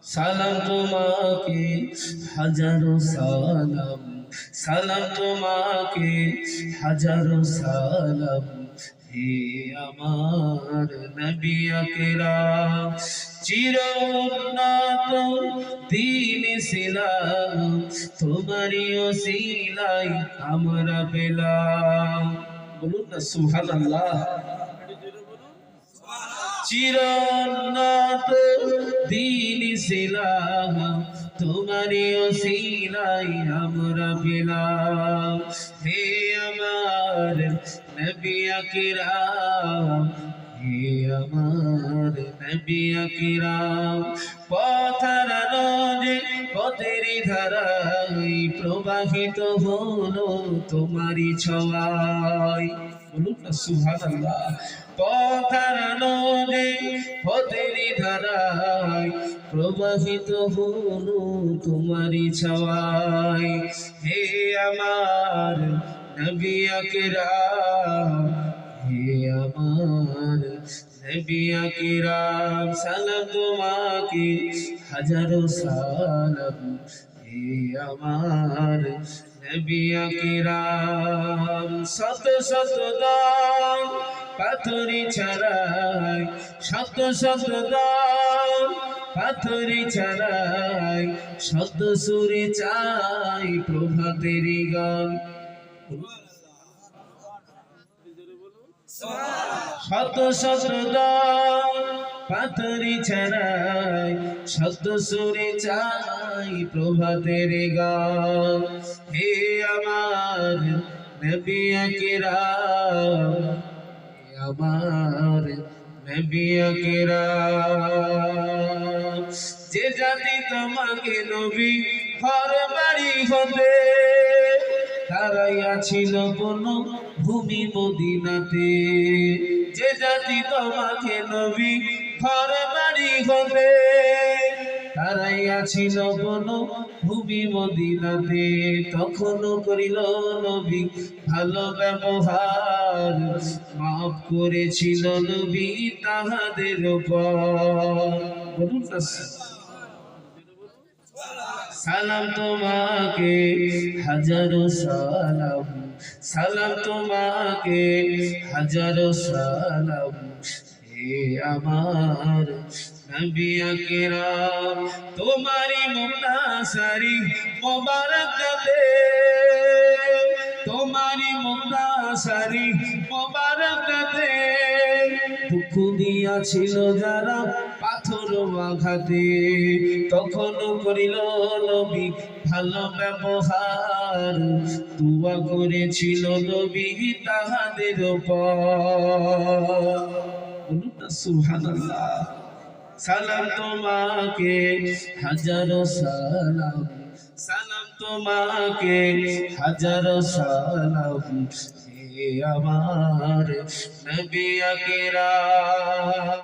সালাম তোমাকে হাজারো সালাম, সালাম তোমাকে হাজারো সালাম। হে আমার নবী আকরাম, চির উন্নত দ্বীন ইসলাম তোমারই ওসিলায় আমরা পেলাম। বলুন না সুবহানাল্লাহ। চির উন্নত দ্বীন ইসলাম তোমারই ওসিলায় আমরা পেলাম। হে আমার নবী আকরাম, হে আমার নবী আকরাম, পথ হারানো যে পথের ধারায় প্রবাহিত হলো তোমারই ছোঁয়ায়। বলুন না সুবহানাল্লাহ। পথ হারানো যে পথের ধারায় প্রবাহিত হলো তোমারই ছোঁয়ায়। হে আমার নবী আকরাম, হে আমার নবী আকরাম, সালাম তোমাকে হাজারো সালাম। হে আমার নবী আকরাম, শত শত দান পাথরি ছাড়াই, শত শত দান পাথরি ছাড়াই, শত সুরে চাই প্রভাতেরি গান। শত শত দান পাথরি ছাড়াই, শত সুরে চাই প্রভাতের গান। হে আমার নবী আকরাম, হে আমার নবী আকরাম, যে জাতি তোমাকে নবী ঘর বাড়ি হতে তারাইয়াছিল কোন ভূমি মদিনাতে। যে জাতি তোমাকে নবী ঘর বাড়ি হতে তারাইয়াছিল কোন ভূমি মদিনাতে, তখনও করিল নবী ভালো ব্যবহার, মাফ করেছিল নবী তাহাদের উপর। বলুন না সালাম তোমাকে হাজারো সালাম, সালাম তোমাকে হাজারো সালাম। হে আমার নবী আকরাম, তোমারি মুক্তাসারি মোবারক গাতে, তোমারি মুক্তাসারি মোবারক গাতে দুঃখ দিয়াছিল যারা পাথর আঘাতে, তখনও করিল নবী ভালো ব্যবহার, দুয়া করেছিল নবী তাহাদের উপর। বলুন না সুবহানাল্লাহ। সালাম তোমাকে হাজারো সালাম, সালাম তোমাকে হাজারো সালাম। হে আমার নবী আকরাম।